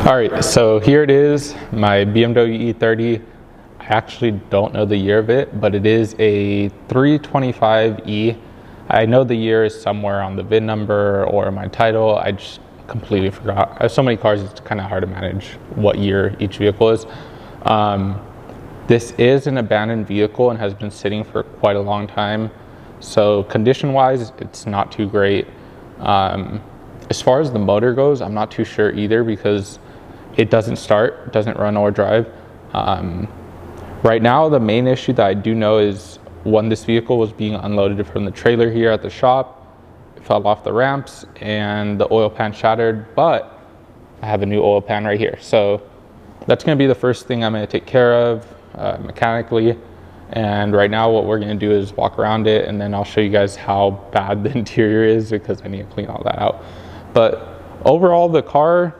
All right, so here it is, my BMW E30. I actually don't know the year of it, but it is a 325e. I know the year is somewhere on the VIN number or my title. I just completely forgot. I have so many cars, it's kind of hard to manage what year each vehicle is. This is an abandoned vehicle and has been sitting for quite a long time. So condition-wise, it's not too great. As far as the motor goes, I'm not too sure either because it doesn't start, doesn't run or drive. Right now, the main issue that I do know is when this vehicle was being unloaded from the trailer here at the shop, it fell off the ramps and the oil pan shattered, but I have a new oil pan right here. So that's gonna be the first thing I'm gonna take care of mechanically. And right now what we're gonna do is walk around it and then I'll show you guys how bad the interior is because I need to clean all that out. But overall, the car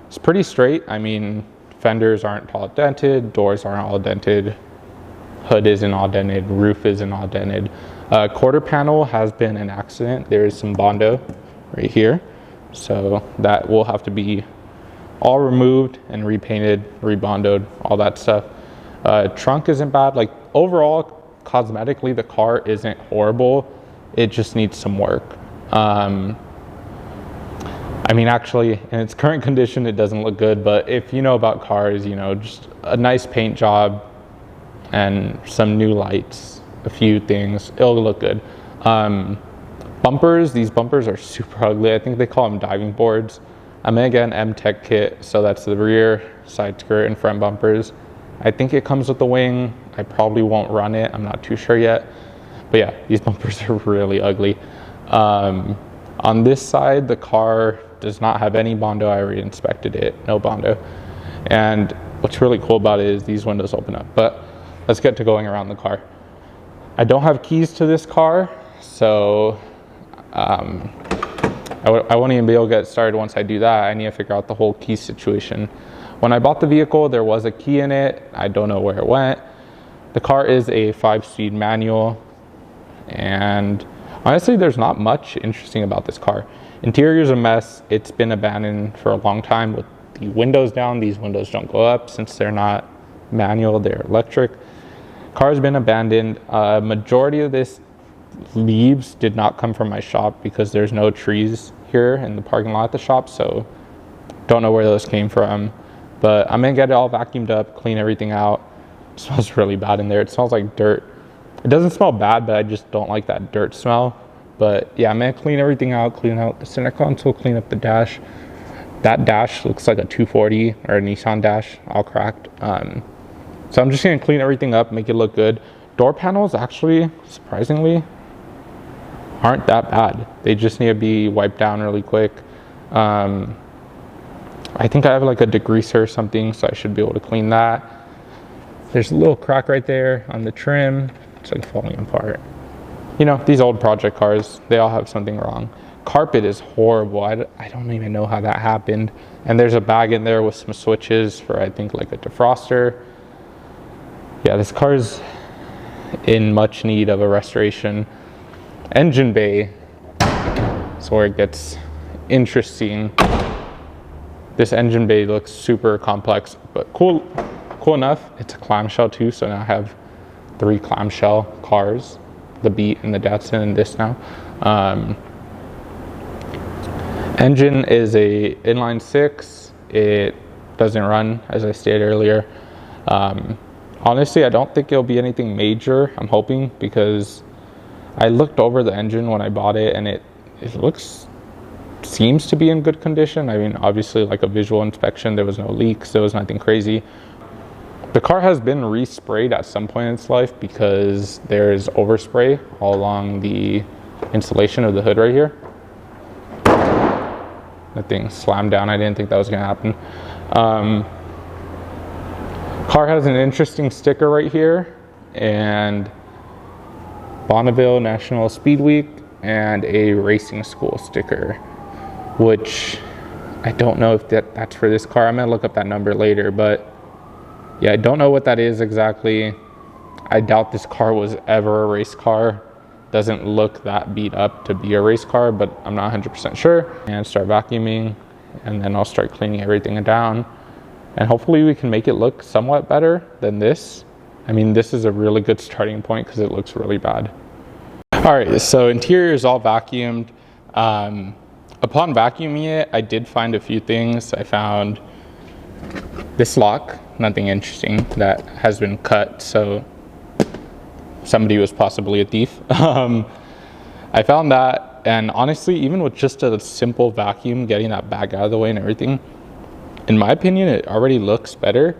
is pretty straight. I mean, fenders aren't all dented, doors aren't all dented, hood isn't all dented, roof isn't all dented. Quarter panel has been an accident. There is some Bondo right here. So that will have to be all removed and repainted, rebondoed, all that stuff. Trunk isn't bad. Like overall, cosmetically, the car isn't horrible. It just needs some work. I mean, actually, in its current condition, it doesn't look good, but if you know about cars, you know, just a nice paint job and some new lights, a few things, it'll look good. Bumpers, these bumpers are super ugly. I think they call them diving boards. I'm gonna get an M-Tech kit, so that's the rear, side skirt, and front bumpers. I think it comes with the wing. I probably won't run it. I'm not too sure yet. But yeah, these bumpers are really ugly. On this side, the car does not have any Bondo. I already inspected it, no Bondo. And what's really cool about it is these windows open up. But let's get to going around the car. I don't have keys to this car, so I won't even be able to get started once I do that. I need to figure out the whole key situation. When I bought the vehicle, there was a key in it. I don't know where it went. The car is a 5-speed manual, and honestly, there's not much interesting about this car. Interior's a mess. It's been abandoned for a long time with the windows down. These windows don't go up since they're not manual, they're electric. Car's been abandoned. Majority of this leaves did not come from my shop because there's no trees here in the parking lot at the shop, so don't know where those came from. But I'm gonna get it all vacuumed up, clean everything out. It smells really bad in there. It smells like dirt. It doesn't smell bad, but I just don't like that dirt smell. But yeah, I'm gonna clean everything out, clean out the center console, clean up the dash. That dash looks like a 240 or a Nissan dash, all cracked. So I'm just gonna clean everything up, make it look good. Door panels actually, surprisingly, aren't that bad. They just need to be wiped down really quick. I think I have like a degreaser or something, so I should be able to clean that. There's a little crack right there on the trim. It's like falling apart. You know, these old project cars, they all have something wrong. Carpet is horrible. I don't even know how that happened. And there's a bag in there with some switches for, I think, like a defroster. Yeah, this car's in much need of a restoration. Engine bay is where it gets interesting. This engine bay looks super complex, but cool enough. It's a clamshell too, so now I have 3 clamshell cars, the Beat and the Datsun and this now. Engine is a inline 6. It doesn't run, as I stated earlier. Honestly, I don't think it'll be anything major, I'm hoping, because I looked over the engine when I bought it and it seems to be in good condition. I mean, obviously, like a visual inspection, there was no leaks, there was nothing crazy. The car has been resprayed at some point in its life because there's overspray all along the insulation of the hood right here. That thing slammed down. I didn't think that was gonna happen. Car has an interesting sticker right here, and Bonneville National Speed Week and a racing school sticker, which I don't know if that's for this car. I'm gonna look up that number later, but yeah, I don't know what that is exactly. I doubt this car was ever a race car. Doesn't look that beat up to be a race car, but I'm not 100% sure. And start vacuuming, and then I'll start cleaning everything down. And hopefully we can make it look somewhat better than this. I mean, this is a really good starting point because it looks really bad. All right, so interior is all vacuumed. Upon vacuuming it, I did find a few things. I found this lock, nothing interesting, that has been cut, so somebody was possibly a thief. I found that, and honestly, even with just a simple vacuum, getting that bag out of the way and everything, in my opinion, it already looks better.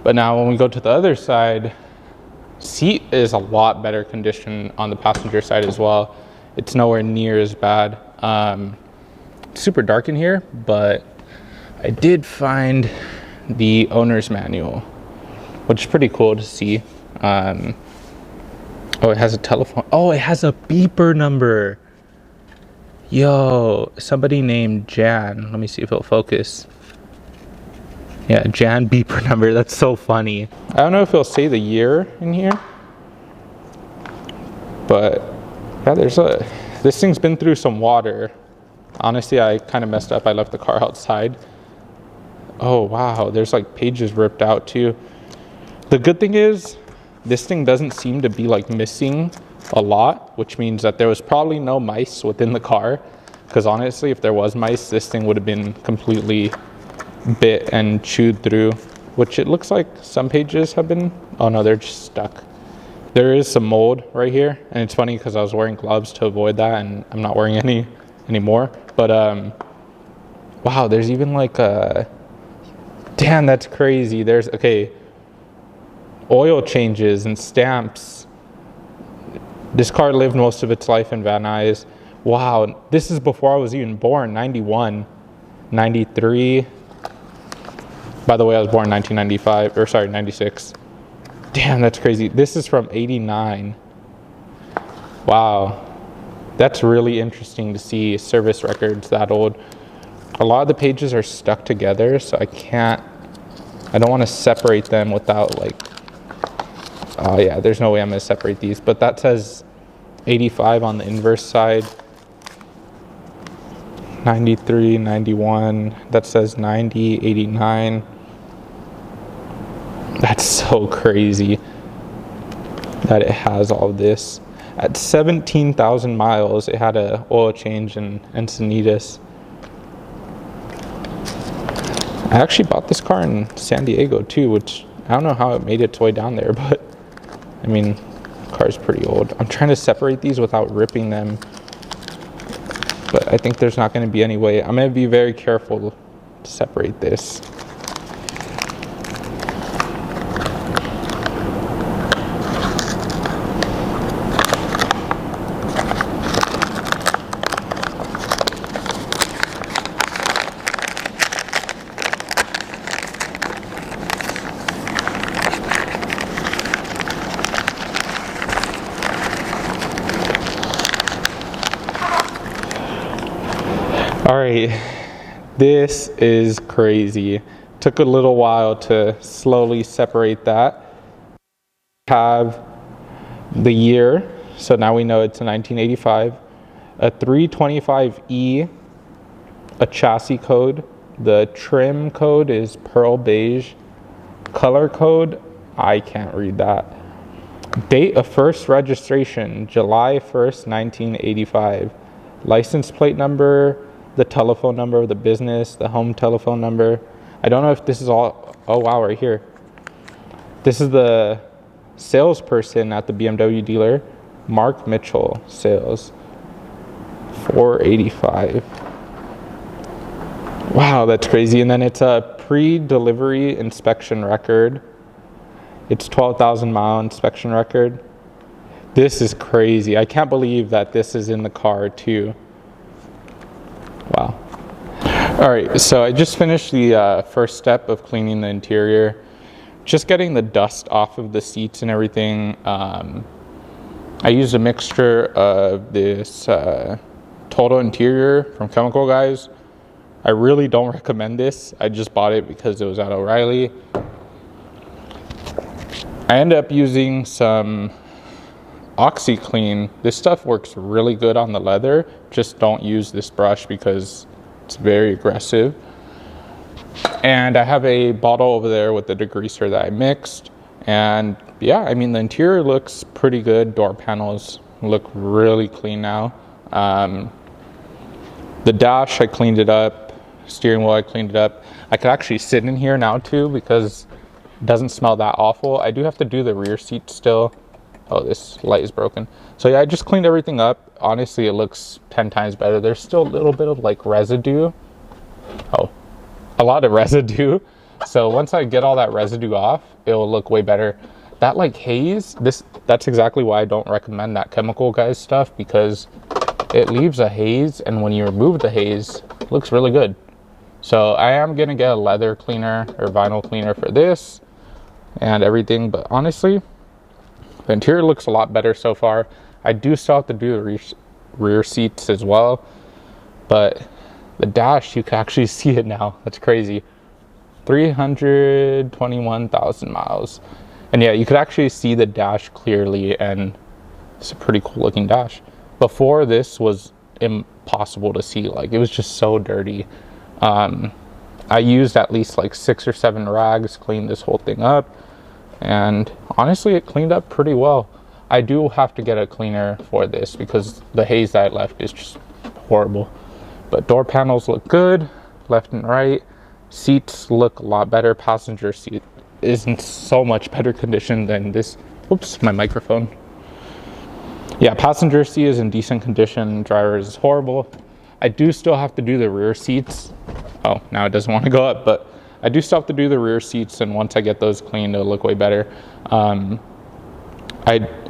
But now when we go to the other side, seat is a lot better condition on the passenger side as well. It's nowhere near as bad. It's super dark in here, but I did find the owner's manual, which is pretty cool to see. Oh, it has a telephone. Oh, it has a beeper number. Yo, somebody named Jan. Let me see if it'll focus. Yeah, Jan beeper number. That's so funny. I don't know if it'll say the year in here, but yeah, this thing's been through some water. Honestly, I kind of messed up. I left the car outside. Oh, wow. There's like pages ripped out too. The good thing is this thing doesn't seem to be like missing a lot, which means that there was probably no mice within the car. Because honestly, if there was mice, this thing would have been completely bit and chewed through, which it looks like some pages have been. Oh no, they're just stuck. There is some mold right here, and it's funny because I was wearing gloves to avoid that, and I'm not wearing any anymore. But wow, there's even like a, damn, that's crazy. There's, okay, oil changes and stamps. This car lived most of its life in Van Nuys. Wow, this is before I was even born. 91, 93. By the way, I was born 1995, or sorry, 96. Damn, that's crazy. This is from 89. Wow. That's really interesting to see service records that old. A lot of the pages are stuck together, so I don't want to separate them without like, oh yeah, there's no way I'm going to separate these. But that says 85 on the inverse side. 93, 91, that says 90, 89. That's so crazy that it has all this. At 17,000 miles, it had a oil change in Encinitas. I actually bought this car in San Diego too, which I don't know how it made its way down there, but I mean, the car's pretty old. I'm trying to separate these without ripping them, but I think there's not going to be any way. I'm going to be very careful to separate this. All right, this is crazy. Took a little while to slowly separate that. Have the year, so now we know it's a 1985, a 325E, a chassis code. The trim code is pearl beige. Color code, I can't read that. Date of first registration, July 1st, 1985. License plate number, the telephone number of the business, the home telephone number. I don't know if this is all, oh wow, right here. This is the salesperson at the BMW dealer, Mark Mitchell, sales, 485. Wow, that's crazy. And then it's a pre-delivery inspection record. It's 12,000 mile inspection record. This is crazy. I can't believe that this is in the car too. Wow. All right, so I just finished the first step of cleaning the interior. Just getting the dust off of the seats and everything. I used a mixture of this Total Interior from Chemical Guys I really don't recommend this. I just bought it because it was at O'Reilly. I ended up using some OxyClean. This stuff works really good on the leather. Just don't use this brush because it's very aggressive. And I have a bottle over there with the degreaser that I mixed. And yeah, I mean, the interior looks pretty good. Door panels look really clean now. The dash, I cleaned it up. Steering wheel, I cleaned it up. I could actually sit in here now too because it doesn't smell that awful. I do have to do the rear seat still. Oh, this light is broken. So yeah, I just cleaned everything up. Honestly, it looks 10 times better. There's still a little bit of like residue. Oh, a lot of residue. So once I get all that residue off, it will look way better. That like haze, that's exactly why I don't recommend that Chemical Guys stuff, because it leaves a haze, and when you remove the haze, it looks really good. So I am gonna get a leather cleaner or vinyl cleaner for this and everything, but honestly, the interior looks a lot better so far. I do still have to do the rear seats as well, but the dash, you can actually see it now. That's crazy. 321,000 miles. And yeah, you could actually see the dash clearly, and it's a pretty cool looking dash. Before, this was impossible to see. Like, it was just so dirty. I used at least like 6 or 7 rags, cleaned this whole thing up, and honestly, it cleaned up pretty well. I do have to get a cleaner for this because the haze that I left is just horrible. But door panels look good, left and right. Seats look a lot better. Passenger seat is in so much better condition than this. Oops, my microphone. Yeah, passenger seat is in decent condition. Driver is horrible. I do still have to do the rear seats. Oh, now it doesn't want to go up, but I do still have to do the rear seats, and once I get those cleaned, it'll look way better. I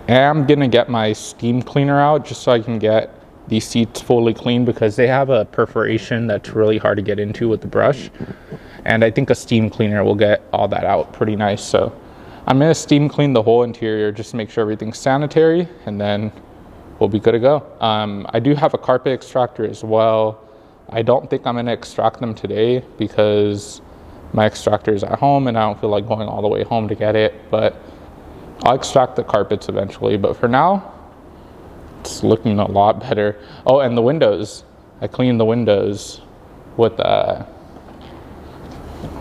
am gonna get my steam cleaner out just so I can get these seats fully clean, because they have a perforation that's really hard to get into with the brush, and I think a steam cleaner will get all that out pretty nice. So I'm gonna steam clean the whole interior just to make sure everything's sanitary, and then we'll be good to go. I do have a carpet extractor as well. I don't think I'm gonna extract them today because my extractor is at home and I don't feel like going all the way home to get it, but I'll extract the carpets eventually. But for now, it's looking a lot better. Oh, and the windows. I cleaned the windows with the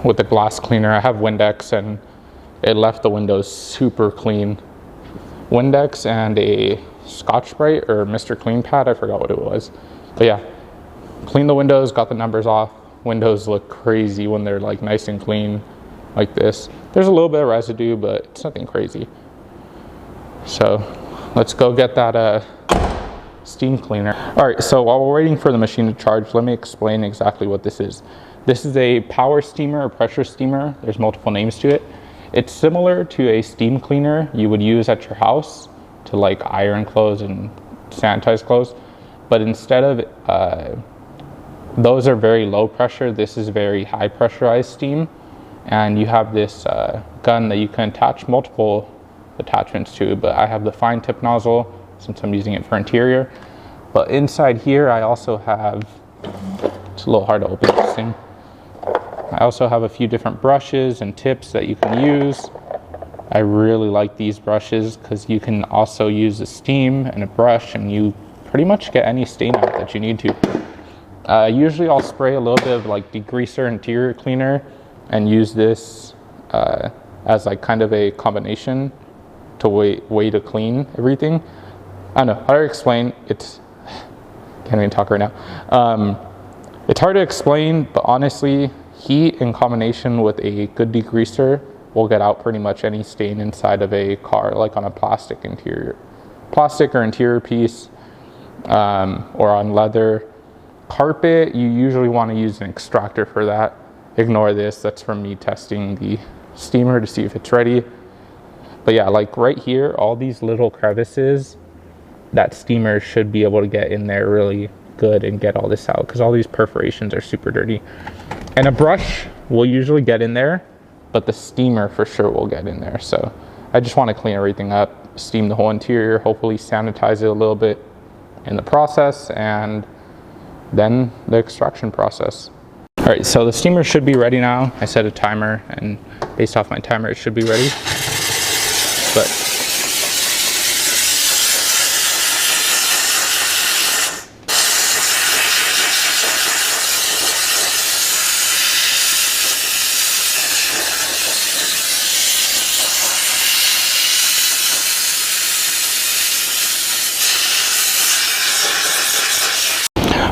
glass cleaner. I have Windex, and it left the windows super clean. Windex and a Scotch-Brite or Mr. Clean Pad, I forgot what it was. But yeah, cleaned the windows, got the numbers off. Windows look crazy when they're like nice and clean like this. There's a little bit of residue, but it's nothing crazy. So let's go get that steam cleaner. All right, so while we're waiting for the machine to charge, let me explain exactly what this is. This is a power steamer or pressure steamer. There's multiple names to it. It's similar to a steam cleaner you would use at your house to like iron clothes and sanitize clothes, but instead of those are very low pressure, this is very high pressurized steam, and you have this gun that you can attach multiple attachments to, but I have the fine tip nozzle since I'm using it for interior. But inside here I also have, it's a little hard to open this thing, I also have a few different brushes and tips that you can use. I really like these brushes because you can also use a steam and a brush, and you pretty much get any stain out that you need to. Usually I'll spray a little bit of like degreaser interior cleaner and use this as like kind of a combination to way to clean everything. I don't know how to explain. Can't even talk right now. It's hard to explain, but honestly, heat in combination with a good degreaser will get out pretty much any stain inside of a car, like on a plastic or interior piece, or on leather. Carpet, you usually want to use an extractor for that. Ignore this, that's from me testing the steamer to see if it's ready. But yeah, like right here, all these little crevices, that steamer should be able to get in there really good and get all this out, because all these perforations are super dirty. And a brush will usually get in there, but the steamer for sure will get in there. So I just want to clean everything up, steam the whole interior, hopefully sanitize it a little bit in the process, and then the extraction process. All right, so the steamer should be ready now. I set a timer, and based off my timer, it should be ready. But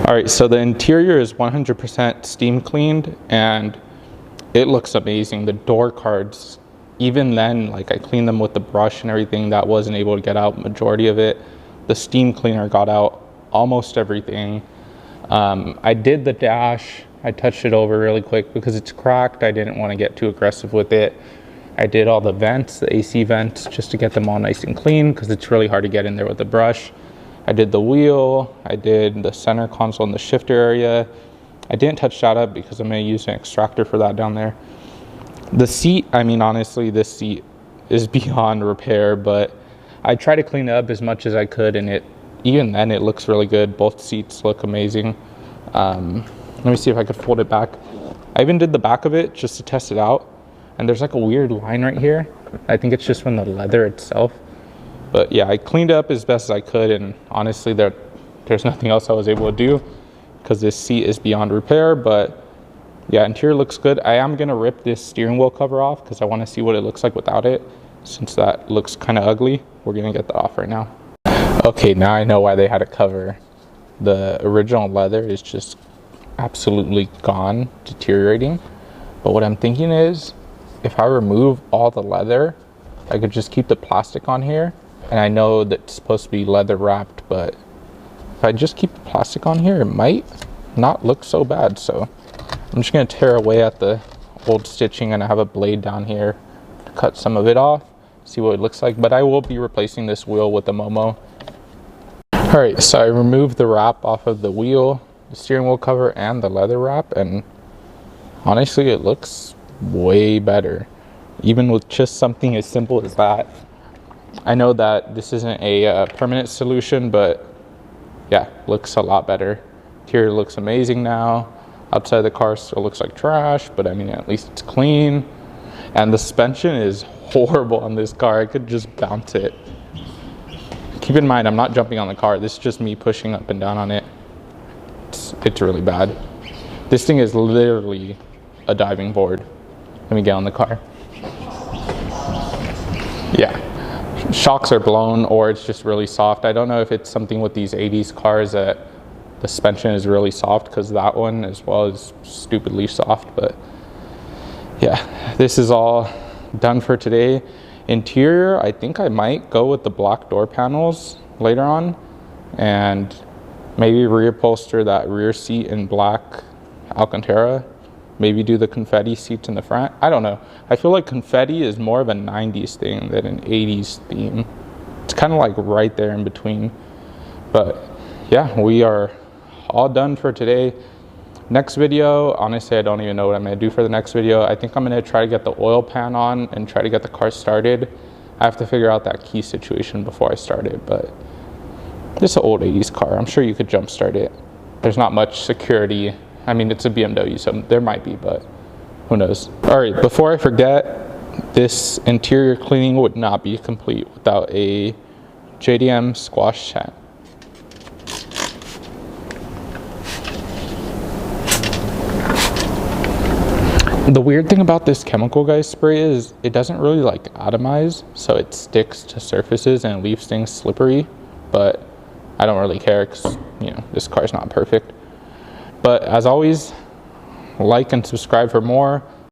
all right, so the interior is 100% steam cleaned and it looks amazing. The door cards, even then, like I cleaned them with the brush and everything, that wasn't able to get out majority of it. The steam cleaner got out almost everything. I did the dash. I touched it over really quick because it's cracked. I didn't want to get too aggressive with it. I did all the vents, the AC vents, just to get them all nice and clean because it's really hard to get in there with the brush. I did the wheel, I did the center console and the shifter area. I didn't touch that up because I'm going to use an extractor for that down there. The seat, I mean, honestly, this seat is beyond repair, but I tried to clean it up as much as I could, and even then it looks really good. Both seats look amazing. Let me see if I could fold it back. I even did the back of it just to test it out, and there's like a weird line right here. I think it's just from the leather itself. But yeah, I cleaned it up as best as I could, and honestly there's nothing else I was able to do because this seat is beyond repair. But yeah, interior looks good. I am going to rip this steering wheel cover off because I want to see what it looks like without it, since that looks kind of ugly. We're going to get that off right now. Okay, now I know why they had a cover. The original leather is just absolutely gone, deteriorating. But what I'm thinking is, if I remove all the leather, I could just keep the plastic on here. And I know that it's supposed to be leather wrapped, but if I just keep the plastic on here, it might not look so bad. So I'm just going to tear away at the old stitching, and I have a blade down here to cut some of it off, see what it looks like. But I will be replacing this wheel with the Momo. All right, so I removed the wrap off of the wheel, the steering wheel cover, and the leather wrap, and honestly, it looks way better. Even with just something as simple as that. I know that this isn't a permanent solution, but yeah, looks a lot better. Interior looks amazing now. Outside the car still looks like trash, but I mean, at least it's clean. And the suspension is horrible on this car. I could just bounce it. Keep in mind, I'm not jumping on the car. This is just me pushing up and down on it. It's really bad. This thing is literally a diving board. Let me get on the car. Yeah. Shocks are blown, or it's just really soft. I don't know if it's something with these 80s cars that the suspension is really soft, because that one as well is stupidly soft. But yeah, this is all done for today. Interior, I think I might go with the black door panels later on, and maybe reupholster that rear seat in black Alcantara. Maybe do the confetti seats in the front. I don't know. I feel like confetti is more of a 90s thing than an 80s theme. It's kind of like right there in between. But yeah, we are all done for today. Next video, honestly, I don't even know what I'm going to do for the next video. I think I'm going to try to get the oil pan on and try to get the car started. I have to figure out that key situation before I start it, but this is an old 80s car. I'm sure you could jump start it. There's not much security. I mean, it's a BMW, so there might be, but who knows. All right, before I forget, this interior cleaning would not be complete without a JDM squash tent. The weird thing about this chemical guys spray is it doesn't really like atomize, so it sticks to surfaces and leaves things slippery, but I don't really care because, you know, this car's not perfect. But as always, like and subscribe for more.